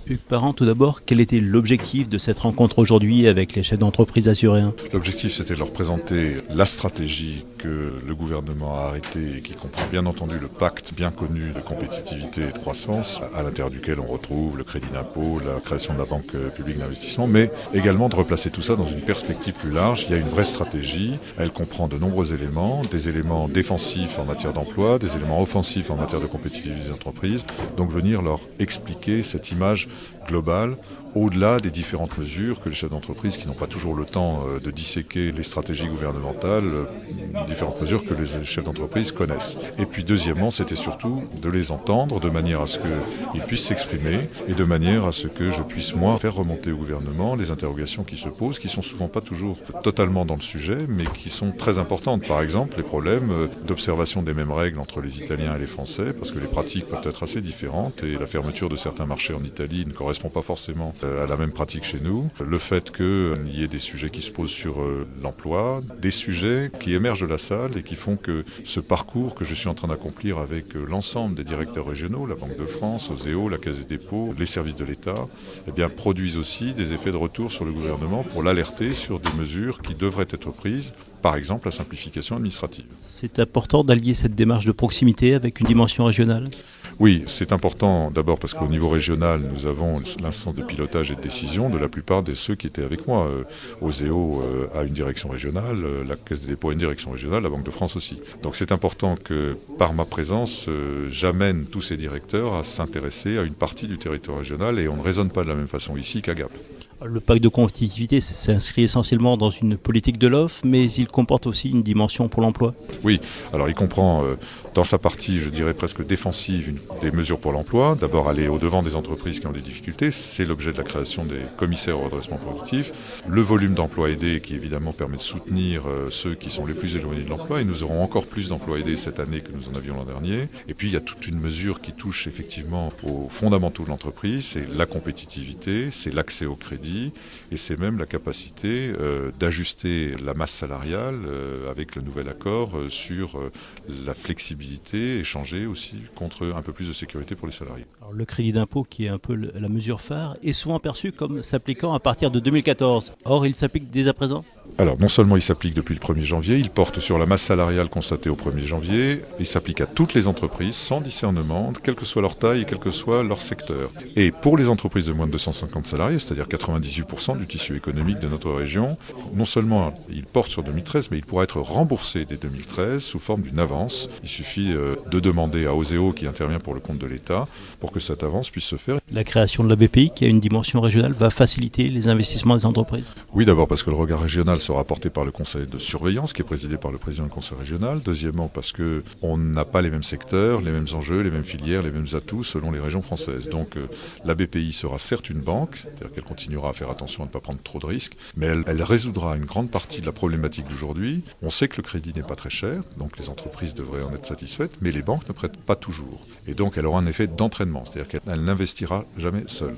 Hugues Parent, tout d'abord, quel était l'objectif de cette rencontre aujourd'hui avec les chefs d'entreprise azuréens? L'objectif, c'était de leur présenter la stratégie que le gouvernement a arrêtée et qui comprend bien entendu le pacte bien connu de compétitivité et de croissance, à l'intérieur duquel on retrouve le crédit d'impôt, la création de la banque publique d'investissement, mais également de replacer tout ça dans une perspective plus large. Il y a une vraie stratégie, elle comprend de nombreux éléments, des éléments défensifs en matière d'emploi, des éléments offensifs en matière de compétitivité des entreprises, donc venir leur expliquer cette image globale, au-delà des différentes mesures que les chefs d'entreprise, qui n'ont pas toujours le temps de disséquer les stratégies gouvernementales, différentes mesures que les chefs d'entreprise connaissent. Et puis deuxièmement, c'était surtout de les entendre de manière à ce qu'ils puissent s'exprimer et de manière à ce que je puisse, moi, faire remonter au gouvernement les interrogations qui se posent, qui sont souvent pas toujours totalement dans le sujet, mais qui sont très importantes. Par exemple, les problèmes d'observation des mêmes règles entre les Italiens et les Français, parce que les pratiques peuvent être assez différentes et la fermeture de certains marchés en Italie ne correspond pas forcément à la même pratique chez nous. Le fait qu'il y ait des sujets qui se posent sur l'emploi, des sujets qui émergent de la salle et qui font que ce parcours que je suis en train d'accomplir avec l'ensemble des directeurs régionaux, la Banque de France, Oseo, la Caisse des dépôts, les services de l'État, eh bien, produisent aussi des effets de retour sur le gouvernement pour l'alerter sur des mesures qui devraient être prises, par exemple la simplification administrative. C'est important d'allier cette démarche de proximité avec une dimension régionale? Oui, c'est important d'abord parce qu'au niveau régional, nous avons l'instance de pilotage et de décision de la plupart de ceux qui étaient avec moi. Oseo a une direction régionale, la Caisse des dépôts a une direction régionale, la Banque de France aussi. Donc c'est important que par ma présence, j'amène tous ces directeurs à s'intéresser à une partie du territoire régional et on ne raisonne pas de la même façon ici qu'à Gap. Le pacte de compétitivité s'inscrit essentiellement dans une politique de l'offre, mais il comporte aussi une dimension pour l'emploi. Oui, alors il comprend dans sa partie, je dirais presque défensive, des mesures pour l'emploi. D'abord aller au-devant des entreprises qui ont des difficultés, c'est l'objet de la création des commissaires au redressement productif. Le volume d'emplois aidés qui évidemment permet de soutenir ceux qui sont les plus éloignés de l'emploi, et nous aurons encore plus d'emplois aidés cette année que nous en avions l'an dernier. Et puis il y a toute une mesure qui touche effectivement aux fondamentaux de l'entreprise, c'est la compétitivité, c'est l'accès au crédit, et c'est même la capacité d'ajuster la masse salariale avec le nouvel accord sur la flexibilité, échanger aussi contre un peu plus de sécurité pour les salariés. Alors, le crédit d'impôt, qui est un peu la mesure phare, est souvent perçu comme s'appliquant à partir de 2014. Or, il s'applique dès à présent? Alors, non seulement il s'applique depuis le 1er janvier, il porte sur la masse salariale constatée au 1er janvier, il s'applique à toutes les entreprises sans discernement, quelle que soit leur taille et quel que soit leur secteur. Et pour les entreprises de moins de 250 salariés, c'est-à-dire 98% du tissu économique de notre région, non seulement il porte sur 2013, mais il pourra être remboursé dès 2013 sous forme d'une avance. Il suffit de demander à Oseo, qui intervient pour le compte de l'État, pour que cette avance puisse se faire. La création de la BPI, qui a une dimension régionale, va faciliter les investissements des entreprises? Oui, d'abord parce que le regard régional sera porté par le conseil de surveillance, qui est présidé par le président du conseil régional. Deuxièmement, parce qu'on n'a pas les mêmes secteurs, les mêmes enjeux, les mêmes filières, les mêmes atouts selon les régions françaises. Donc la BPI sera certes une banque, c'est-à-dire qu'elle continuera à faire attention à ne pas prendre trop de risques, mais elle résoudra une grande partie de la problématique d'aujourd'hui. On sait que le crédit n'est pas très cher, donc les entreprises devraient en être satisfaites, mais les banques ne prêtent pas toujours. Et donc elle aura un effet d'entraînement, c'est-à-dire qu'elle n'investira jamais seule.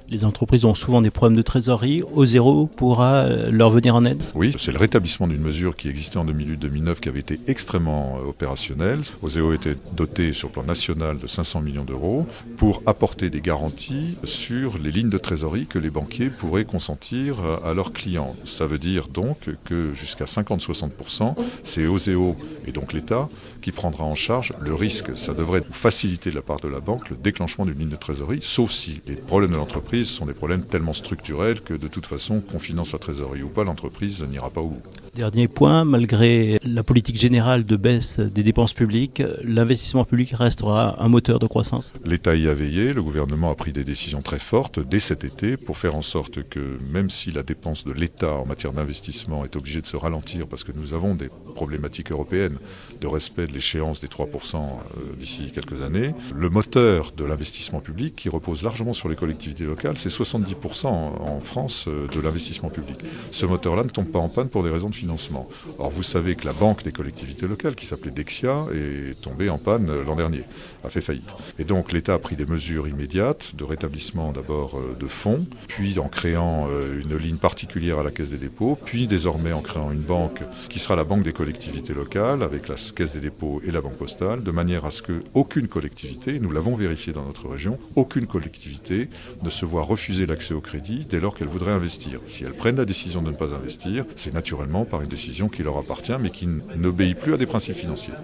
Les entreprises ont souvent des problèmes de trésorerie. Oseo pourra leur venir en aide? Oui, c'est le rétablissement d'une mesure qui existait en 2008-2009 qui avait été extrêmement opérationnelle. Oseo était doté sur le plan national de 500 millions d'euros pour apporter des garanties sur les lignes de trésorerie que les banquiers pourraient consentir à leurs clients. Ça veut dire donc que jusqu'à 50-60%, c'est Oseo et donc l'État qui prendra en charge le risque. Ça devrait faciliter de la part de la banque le déclenchement d'une ligne de trésorerie, sauf si les problèmes de l'entreprise sont des problèmes tellement structurels que de toute façon, qu'on finance la trésorerie ou pas, l'entreprise n'ira pas au bout. Dernier point, malgré la politique générale de baisse des dépenses publiques, l'investissement public restera un moteur de croissance? L'État y a veillé, le gouvernement a pris des décisions très fortes dès cet été pour faire en sorte que même si la dépense de l'État en matière d'investissement est obligée de se ralentir parce que nous avons des problématiques européennes de respect de l'échéance des 3% d'ici quelques années, le moteur de l'investissement public qui repose largement sur les collectivités locales, c'est 70% en France de l'investissement public. Ce moteur-là ne tombe pas en panne pour des raisons de financement. Or, vous savez que la Banque des collectivités locales, qui s'appelait Dexia, est tombée en panne l'an dernier, a fait faillite. Et donc l'État a pris des mesures immédiates de rétablissement d'abord de fonds, puis en créant une ligne particulière à la Caisse des dépôts, puis désormais en créant une banque qui sera la Banque des collectivités locales, avec la Caisse des dépôts et la Banque postale, de manière à ce qu'aucune collectivité, nous l'avons vérifié dans notre région, aucune collectivité ne se voit refuser l'accès au crédit dès lors qu'elle voudrait investir. Si elles prennent la décision de ne pas investir, c'est naturellement par une décision qui leur appartient, mais qui n'obéit plus à des principes financiers.